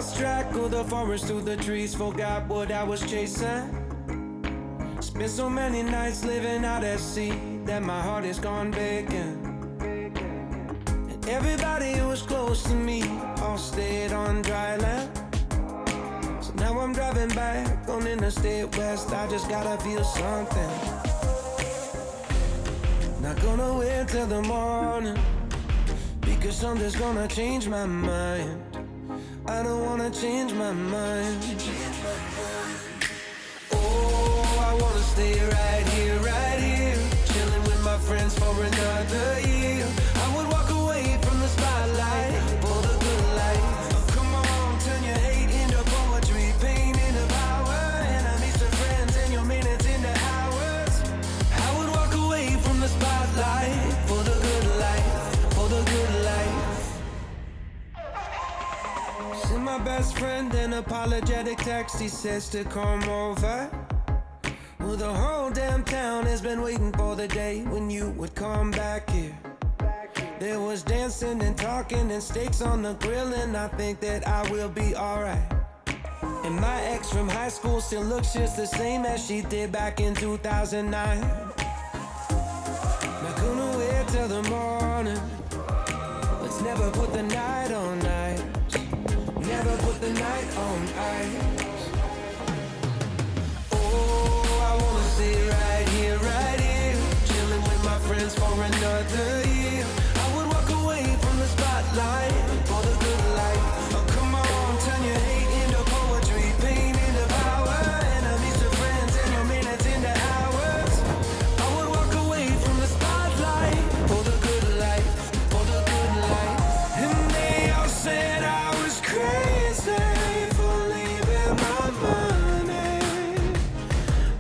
lost track of the forest through the trees, forgot what I was chasing. Spent so many nights living out at sea that my heart is gone vacant. And everybody who was close to me all stayed on dry land. So now I'm driving back on Interstate West, I just gotta feel something. Not gonna wait till the morning, because something's gonna change my mind. I don't wanna change my mind. Oh, I wanna stay right here, chilling with my friends for another year. I would walk away from the spotlight for the good life. Oh, come on, turn your hate into poetry, pain into power, enemies to friends, and your minutes into hours. I would walk away from the spotlight for the good life, for the good life. Send my best friend an apologetic text, he says to come over. Well, the whole damn town has been waiting for the day when you would come back here. There was dancing and talking and steaks on the grill, and I think that I will be alright. And my ex from high school still looks just the same as she did back in 2009. Not gonna wait till the morning, let's never put the night on ice. Never put the night on ice. Oh, I wanna stay right here, chilling with my friends for another year. I would walk away from the spotlight for the good life. Oh, come on, turn your hate into poetry, pain into power, enemies to friends, and your minutes into hours. I would walk away from the spotlight for the good life, for the good life. And they all said I was crazy for leaving my money,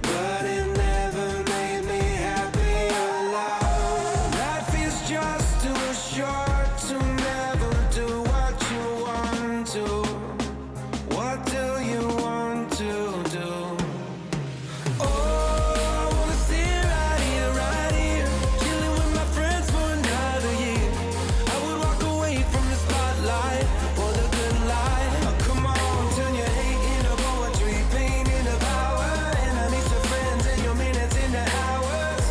but it never made me happy alone. Life is just too short to never do what you want to. What do you want to do? Oh, I wanna stay right here, chilling with my friends for another year. I would walk away from the spotlight for the good life. Oh, come on, turn your hate into poetry, pain into power, enemies to friends, and your minutes into hours.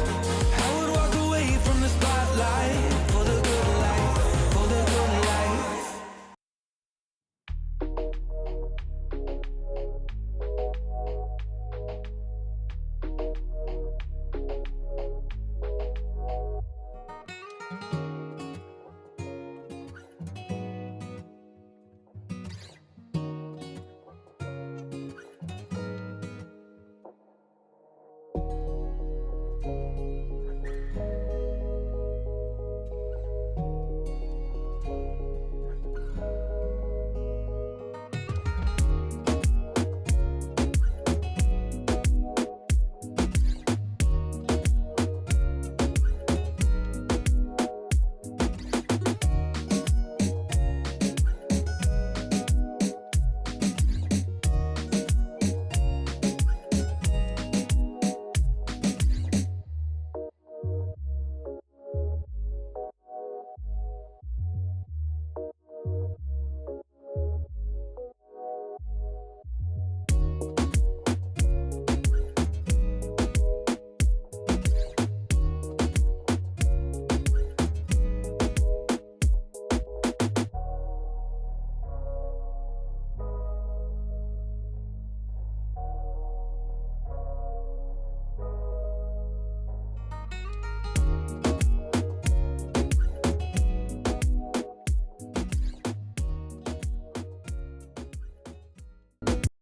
I would walk away from the spotlight for the good life, for the good life.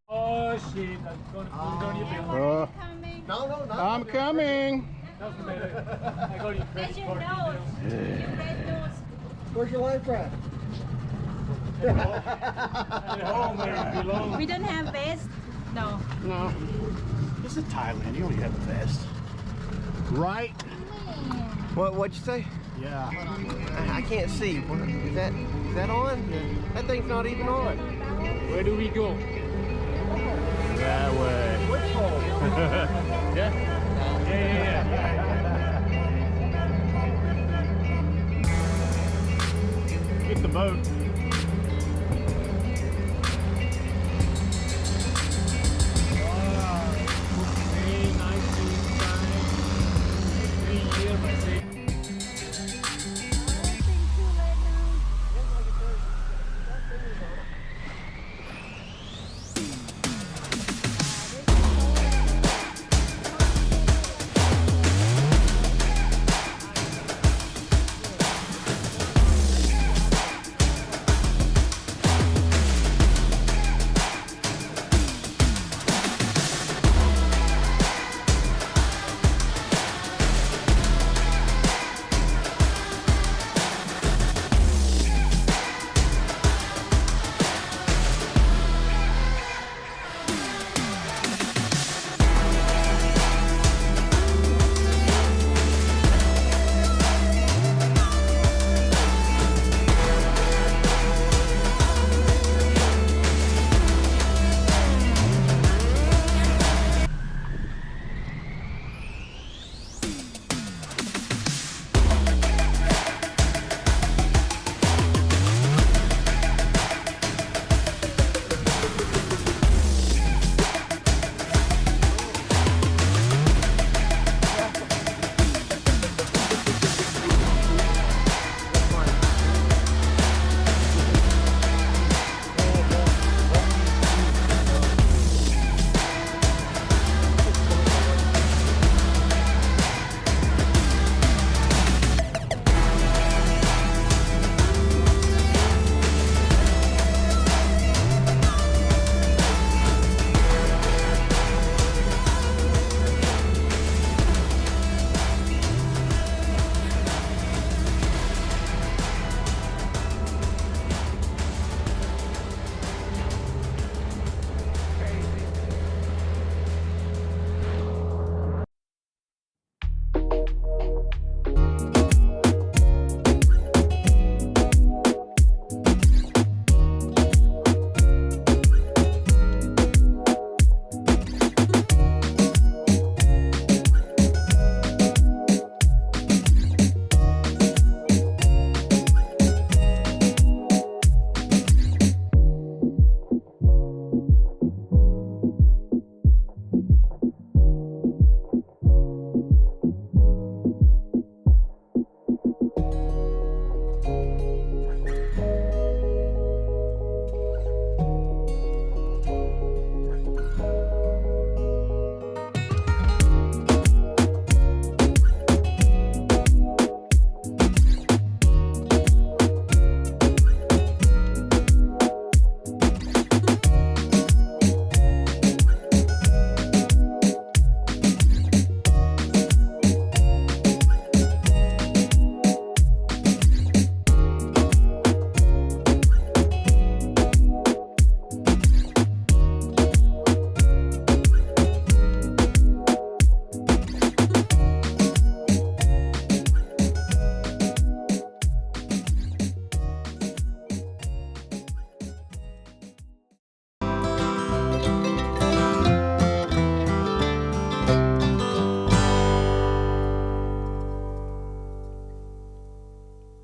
Oh shit, I'm going to be No, I'm coming. Doesn't matter. I got your credit That's your card nose. details. Your red nose. Where's your life raft? At home where it belongs. We don't have vest. No. No. This is Thailand. You don't have a vest. Right. What'd you say? Yeah. I can't see. Is that on? That thing's not even on. Where do we go? That way. Which hole? Yeah? Yeah.